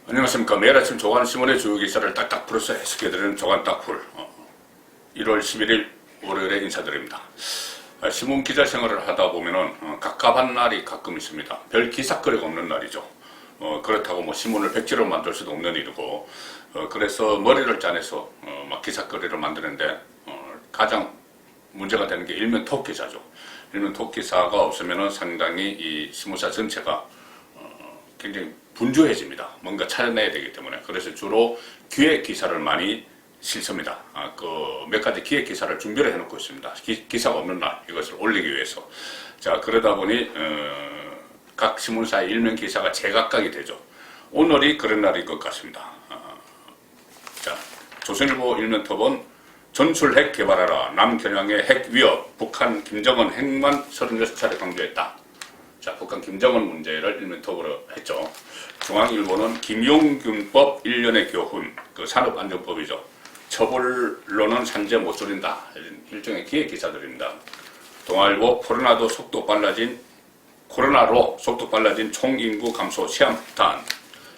안녕하십니까. 매일 아침 조간 신문의 주요 기사를 딱딱 풀어서 해석해드리는 조간 딱풀 1월 11일 월요일에 인사드립니다. 신문 기자 생활을 하다 보면은 갑갑한 날이 가끔 있습니다. 별 기사거리가 없는 날이죠. 그렇다고 뭐 신문을 백지로 만들 수도 없는 일이고, 그래서 머리를 짜내서 막 기사거리를 만드는데 가장 문제가 되는 게 일면 톱 기사죠. 일면 톱 기사가 없으면은 상당히 이 신문사 전체가 굉장히 분주해집니다. 뭔가 찾아내야 되기 때문에. 그래서 주로 기획 기사를 많이 실습니다. 몇 가지 기획 기사를 준비를 해놓고 있습니다. 기사가 없는 날 이것을 올리기 위해서. 자, 그러다 보니 각 신문사의 일면 기사가 제각각이 되죠. 오늘이 그런 날일 것 같습니다. 자, 조선일보 일면 톱은 전술 핵 개발하라. 남경양의 핵 위협. 북한 김정은 핵만 36차례 강조했다. 자, 북한 김정은 문제를 일면톱으로 했죠. 중앙일보는 김용균법 1년의 교훈, 그 산업안전법이죠. 처벌로는 산재 못 줄인다. 일종의 기획 기사들입니다. 동아일보 코로나로 속도 빨라진 총인구 감소 시한폭탄,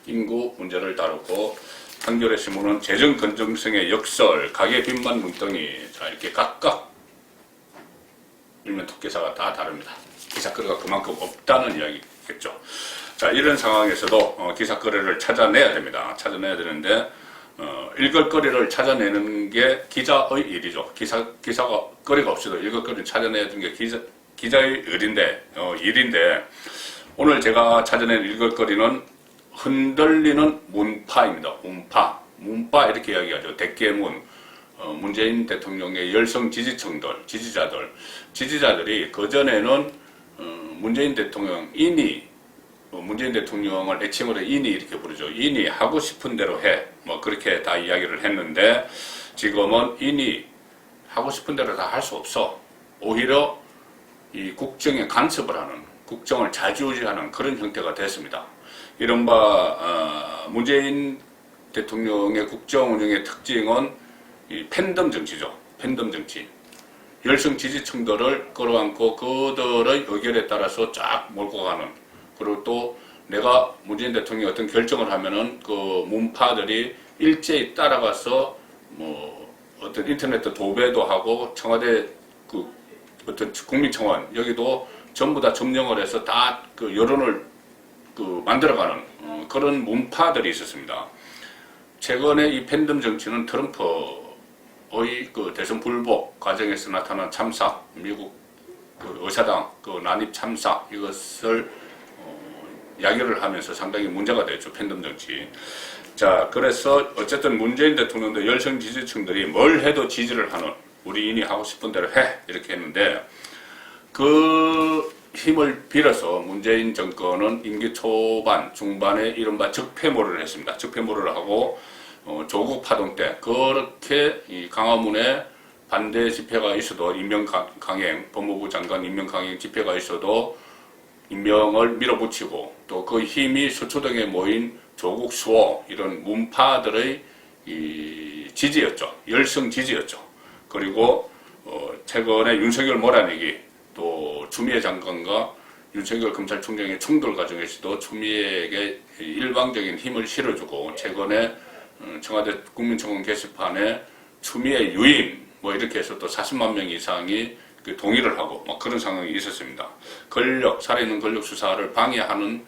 인구 문제를 다루고, 한겨레 신문은 재정 건전성의 역설, 가계 빚만 눈덩이. 자, 이렇게 각각 일면톱 기사가 다 다릅니다. 기사거리가 그만큼 없다는 이야기겠죠. 자, 이런 상황에서도 기사거리를 찾아내야 됩니다. 찾아내야 되는데 읽을거리를 찾아내는 게 기자의 일이죠. 기사가 거리가 없어도 읽을거리를 찾아내야 되는 게 기자의 일인데 오늘 제가 찾아낸 읽을거리는 흔들리는 문파입니다. 문파 이렇게 이야기하죠. 대깨문. 문재인 대통령의 열성 지지자들이 그전에는 문재인 대통령을 애칭으로 인이 이렇게 부르죠. 인이 하고 싶은 대로 해. 뭐 그렇게 다 이야기를 했는데 지금은 인이 하고 싶은 대로 다 할 수 없어. 오히려 이 국정에 간섭을 하는, 국정을 좌지우지하는 그런 형태가 됐습니다. 이른바 문재인 대통령의 국정 운영의 특징은 이 팬덤 정치죠. 팬덤 정치. 열성 지지층들을 끌어안고 그들의 의견에 따라서 쫙 몰고 가는. 그리고 또 내가 문재인 대통령이 어떤 결정을 하면은 그 문파들이 일제히 따라가서 뭐 어떤 인터넷 도배도 하고 청와대 그 어떤 국민청원 여기도 전부 다 점령을 해서 다 그 여론을 그 만들어가는 그런 문파들이 있었습니다. 최근에 이 팬덤 정치는 트럼프의 그 대선 불복 과정에서 나타난 참사, 미국 그 의사당 그 난입 참사 이것을 야기를 하면서 상당히 문제가 됐죠. 팬덤 정치. 자, 그래서 어쨌든 문재인 대통령도 열성 지지층들이 뭘 해도 지지를 하는, 우리 인이 하고 싶은 대로 해 이렇게 했는데 그 힘을 빌어서 문재인 정권은 임기 초반, 중반에 이른바 적폐몰을 했습니다. 적폐몰을 하고 조국 파동 때 그렇게 이 광화문에 반대 집회가 있어도 임명강행, 법무부 장관 임명강행 집회가 있어도 임명을 밀어붙이고 또 그 힘이 서초동에 모인 조국 수호 이런 문파들의 이 지지였죠. 열성 지지였죠. 그리고 최근에 윤석열 몰아내기 또 추미애 장관과 윤석열 검찰총장의 충돌 과정에서도 추미애에게 일방적인 힘을 실어주고 최근에 청와대 국민청원 게시판에 추미애 유임 뭐 이렇게 해서 또 40만 명 이상이 그 동의를 하고 뭐 그런 상황이 있었습니다. 살아있는 권력 수사를 방해하는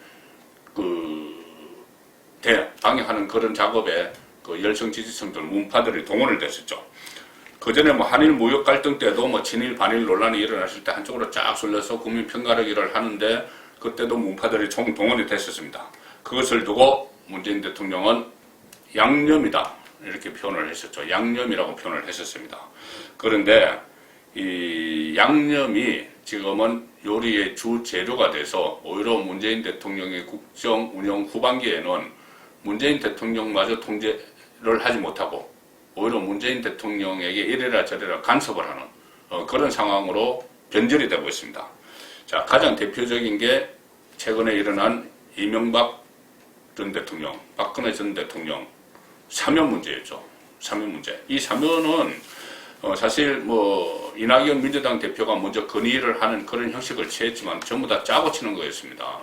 방해하는 그런 작업에 그 열성 지지층들 문파들이 동원을 됐었죠. 그 전에 뭐 한일 무역 갈등 때도 뭐 친일 반일 논란이 일어났을 때 한쪽으로 쫙 쏠려서 국민 편가르기를 하는데 그때도 문파들이 총동원이 됐었습니다. 그것을 두고 문재인 대통령은 양념이다 이렇게 표현을 했었죠. 양념이라고 표현을 했었습니다. 그런데 이 양념이 지금은 요리의 주 재료가 돼서 오히려 문재인 대통령의 국정 운영 후반기에는 문재인 대통령마저 통제를 하지 못하고 오히려 문재인 대통령에게 이래라 저래라 간섭을 하는 그런 상황으로 변절이 되고 있습니다. 자, 가장 대표적인 게 최근에 일어난 이명박 전 대통령, 박근혜 전 대통령 사면 문제였죠. 사면 문제. 이 사면은 사실 뭐 이낙연 민주당 대표가 먼저 건의를 하는 그런 형식을 취했지만 전부 다 짜고 치는 거였습니다.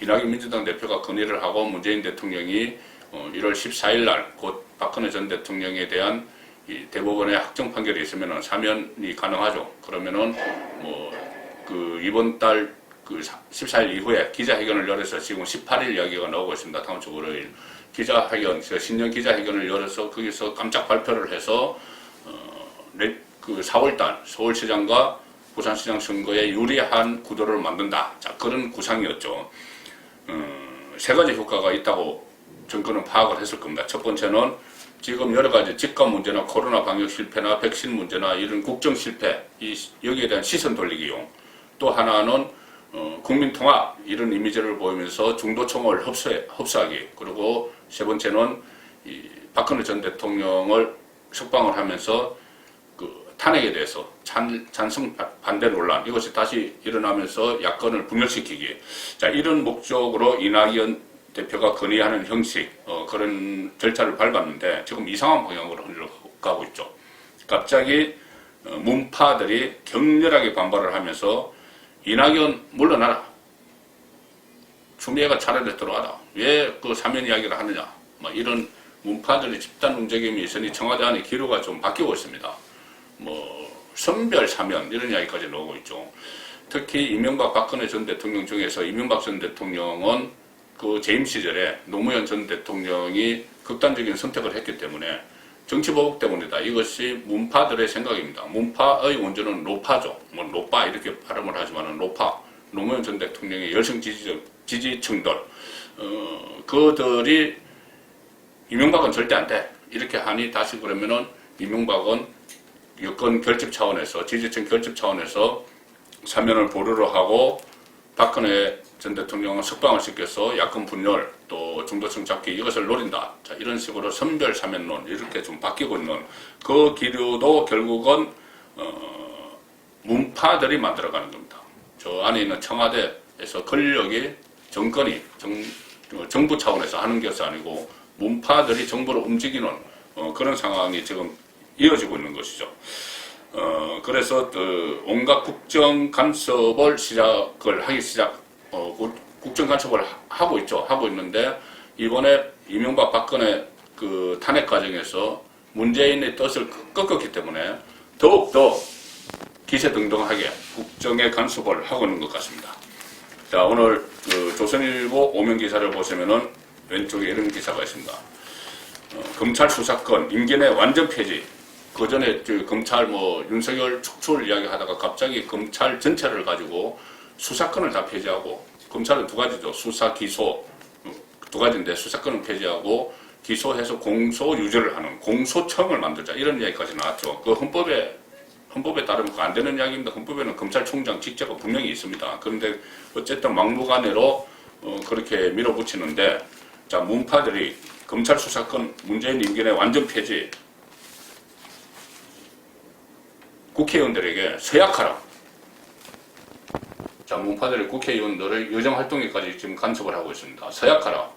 이낙연 민주당 대표가 건의를 하고 문재인 대통령이 1월 14일 날 곧 박근혜 전 대통령에 대한 이 대법원의 확정 판결이 있으면은 사면이 가능하죠. 그러면은 이번 달 14일 이후에 기자회견을 열어서 지금 18일 이야기가 나오고 있습니다. 다음 주 월요일 기자회견, 신년 기자회견을 열어서 거기서 깜짝 발표를 해서 4월달 서울시장과 부산시장 선거에 유리한 구도를 만든다. 자, 그런 구상이었죠. 세 가지 효과가 있다고 정권은 파악을 했을 겁니다. 첫 번째는 지금 여러 가지 집값 문제나 코로나 방역 실패나 백신 문제나 이런 국정 실패, 여기에 대한 시선 돌리기용. 또 하나는 국민 통합 이런 이미지를 보이면서 중도층을 흡수하기. 그리고 세 번째는 박근혜 전 대통령을 석방을 하면서 탄핵에 대해서 찬성 반대 논란 이것이 다시 일어나면서 야권을 분열시키기. 자, 이런 목적으로 이낙연 대표가 건의하는 형식 그런 절차를 밟았는데 지금 이상한 방향으로 흘러가고 있죠. 갑자기 문파들이 격렬하게 반발을 하면서 이낙연 물러나라. 추미애가 차례를 들어와라. 왜 그 사면 이야기를 하느냐. 이런 문파들의 집단 움직임이 있으니 청와대 안에 기류가 좀 바뀌고 있습니다. 선별 사면 이런 이야기까지 나오고 있죠. 특히 이명박 박근혜 전 대통령 중에서 이명박 전 대통령은 그 재임 시절에 노무현 전 대통령이 극단적인 선택을 했기 때문에 정치보복 때문이다. 이것이 문파들의 생각입니다. 문파의 원조는 노파죠. 노파 이렇게 발음을 하지만 노파. 노무현 전 대통령의 열성 지지층들. 그들이 이명박은 절대 안 돼. 이렇게 하니 다시 그러면은 이명박은 여권 결집 차원에서 지지층 결집 차원에서 사면을 보류로 하고 박근혜 전 대통령은 석방을 시켜서 야권 분열 또 중도층 잡기 이것을 노린다. 자, 이런 식으로 선별 사면론 이렇게 좀 바뀌고 있는 그 기류도 결국은 문파들이 만들어가는 겁니다. 저 안에 있는 청와대에서 권력이 정권이 정부 차원에서 하는 것이 아니고 문파들이 정부를 움직이는 그런 상황이 지금 이어지고 있는 것이죠. 그래서 온갖 국정 간섭을 국정 간섭을 하고 있죠. 하고 있는데 이번에 이명박 박근혜 그 탄핵 과정에서 문재인의 뜻을 꺾었기 때문에 더욱더 기세등등하게 국정에 간섭을 하고 있는 것 같습니다. 자, 오늘 조선일보 오면 기사를 보시면은 왼쪽에 이런 기사가 있습니다. 검찰 수사권 임기내 완전 폐지. 그 전에 검찰 윤석열 축출 이야기 하다가 갑자기 검찰 전체를 가지고 수사권을 다 폐지하고 검찰은 두 가지죠. 수사, 기소 두 가지인데 수사권을 폐지하고 기소해서 공소 유죄를 하는 공소청을 만들자 이런 이야기까지 나왔죠. 그 헌법에 따르면 안 되는 이야기입니다. 헌법에는 검찰총장 직제가 분명히 있습니다. 그런데 어쨌든 막무가내로 그렇게 밀어붙이는데 자, 문파들이 검찰 수사권 문재인 임기내 완전 폐지 국회의원들에게 서약하라. 자, 문파들의 국회의원들의 여정활동에까지 지금 간섭을 하고 있습니다. 서약하라.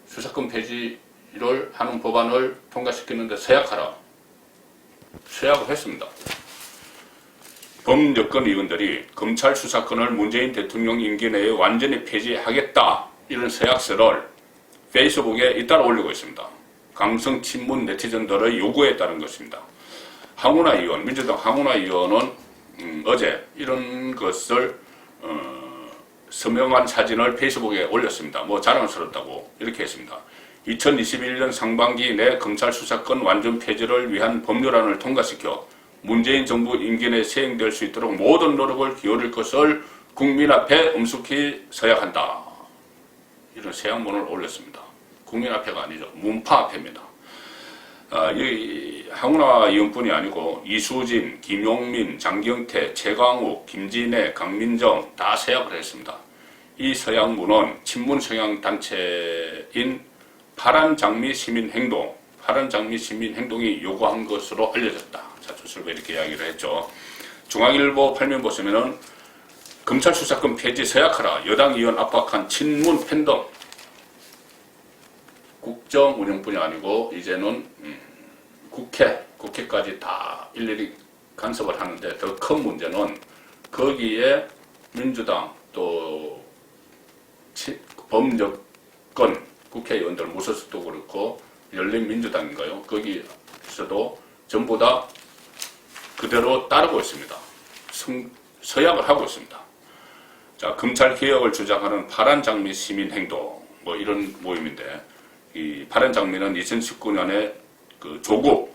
수사권 폐지를 하는 법안을 통과시키는데 서약하라. 서약을 했습니다. 범여권 의원들이 검찰 수사권을 문재인 대통령 임기 내에 완전히 폐지하겠다. 이런 서약서를 페이스북에 잇따라 올리고 있습니다. 강성 친문 네티즌들의 요구에 따른 것입니다. 황운하 의원, 민주당 황운하 의원은 어제 이런 것을 서명한 사진을 페이스북에 올렸습니다. 자랑스럽다고 이렇게 했습니다. 2021년 상반기 내 검찰 수사권 완전 폐지를 위한 법률안을 통과시켜 문재인 정부 임기 내 시행될 수 있도록 모든 노력을 기울일 것을 국민 앞에 엄숙히 서약한다. 이런 서약문을 올렸습니다. 국민 앞에가 아니죠. 문파 앞에입니다. 이 황운하 의원뿐이 아니고 이수진, 김용민, 장경태, 최광욱, 김진애, 강민정 다 서약을 했습니다. 이 서약문은 친문 성향 단체인 파란장미 시민행동이 요구한 것으로 알려졌다. 자, 조선일보 이렇게 이야기를 했죠. 중앙일보 8면 보시면은 검찰 수사권 폐지 서약하라. 여당 의원 압박한 친문 팬덤. 국정 운영뿐이 아니고 이제는 국회까지 다 일일이 간섭을 하는데 더 큰 문제는 거기에 민주당 또 범여권 국회의원들 무소속도 그렇고 열린민주당인가요? 거기서도 전부 다 그대로 따르고 있습니다. 서약을 하고 있습니다. 자, 검찰개혁을 주장하는 파란장미 시민행동 뭐 이런 모임인데, 이 파란장미는 2019년에 그 조국,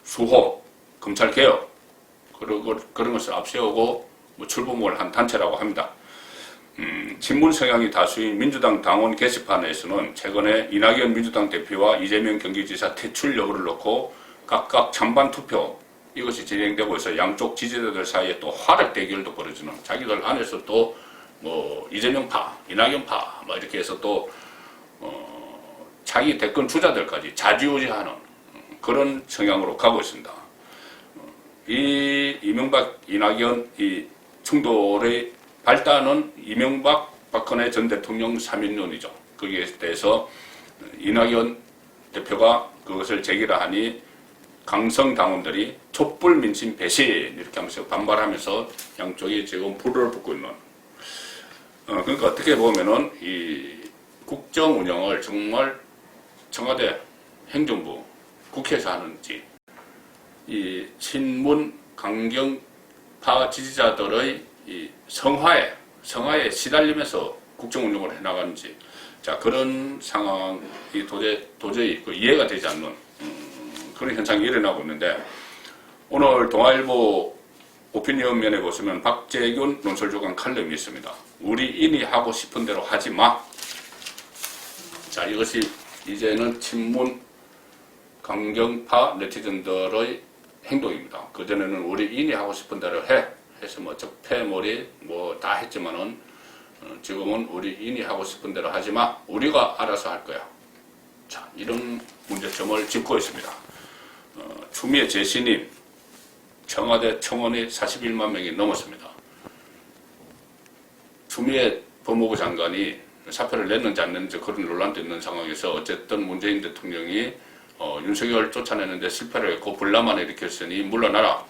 수호, 검찰개혁 그런 것을 앞세우고 뭐 출범을 한 단체라고 합니다. 친문 성향이 다수인 민주당 당원 게시판에서는 최근에 이낙연 민주당 대표와 이재명 경기지사 퇴출 여부를 놓고 각각 찬반 투표 이것이 진행되고 있어 양쪽 지지자들 사이에 또 화력 대결도 벌어지는, 자기들 안에서 또 뭐 이재명파, 이낙연파 뭐 이렇게 해서 또 자기 대권 주자들까지 좌지우지하는 그런 성향으로 가고 있습니다. 이 이명박, 이낙연 이 충돌의 발단은 이명박, 박근혜 전 대통령 3인론이죠. 거기에 대해서 이낙연 대표가 그것을 제기를 하니 강성 당원들이 촛불 민심 배신 이렇게 하면서 반발하면서 양쪽이 지금 불을 붙고 있는. 그러니까 어떻게 보면은 이 국정 운영을 정말 청와대 행정부 국회에서 하는지, 이 친문 강경파 지지자들의 이 성화에 시달리면서 국정 운영을 해나가는지, 자, 그런 상황이 도저히 이해가 되지 않는 그런 현상이 일어나고 있는데, 오늘 동아일보 오피니언면에 보시면 박재균 논설주간 칼럼이 있습니다. 우리 인이 하고 싶은 대로 하지 마. 자, 이것이 이제는 친문 강경파 네티즌들의 행동입니다. 그전에는 우리 인이 하고 싶은 대로 해서 뭐 적폐몰이 뭐 다 했지만은 지금은 우리 인이 하고 싶은 대로 하지 마. 우리가 알아서 할 거야. 자, 이런 문제점을 짚고 있습니다. 추미애 제시님 청와대 청원이 41만 명이 넘었습니다. 추미애 법무부 장관이 사표를 냈는지 안 냈는지 그런 논란도 있는 상황에서 어쨌든 문재인 대통령이 윤석열 쫓아내는데 실패를 했고 분란만 일으켰으니 물러나라,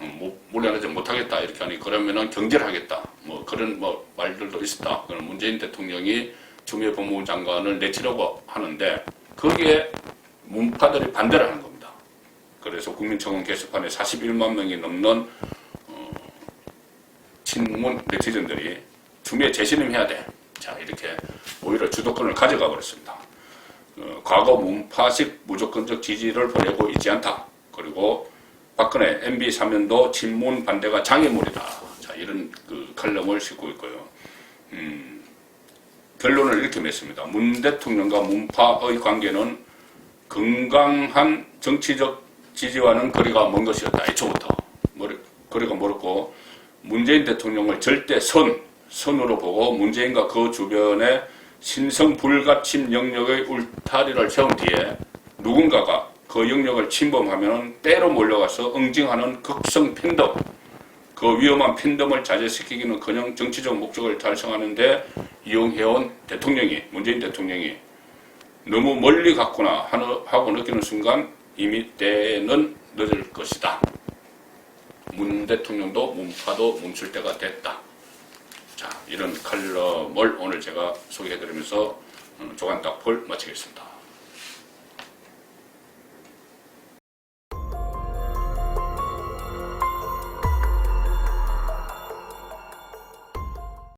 물러나지 못하겠다 이렇게 하니 그러면은 경질하겠다 뭐 그런 뭐 말들도 있었다. 그럼 문재인 대통령이 추미애 법무부 장관을 내치려고 하는데 거기에 문파들이 반대를 하는 겁니다. 그래서 국민청원 게시판에 41만 명이 넘는 친문 네티즌들이 추미애 재신임 해야 돼. 자, 이렇게 오히려 주도권을 가져가 버렸습니다. 과거 문파식 무조건적 지지를 보내고 있지 않다. 그리고 박근혜 MB 사면도 친문 반대가 장애물이다. 자, 이런 그 칼럼을 싣고 있고요. 결론을 이렇게 맺습니다. 문 대통령과 문파의 관계는 건강한 정치적 지지와는 거리가 먼 것이었다. 애초부터 거리가 멀었고 문재인 대통령을 절대 선으로 보고 문재인과 그 주변의 신성 불가침 영역의 울타리를 세운 뒤에 누군가가 그 영역을 침범하면 때로 몰려가서 응징하는 극성 팬덤, 그 위험한 팬덤을 자제시키기는커녕 정치적 목적을 달성하는 데 이용해온 대통령이, 문재인 대통령이 너무 멀리 갔구나 하고 느끼는 순간 이미 때는 늦을 것이다. 문 대통령도 문파도 멈출 때가 됐다. 자, 이런 칼럼을 오늘 제가 소개해드리면서 조간딱풀 마치겠습니다.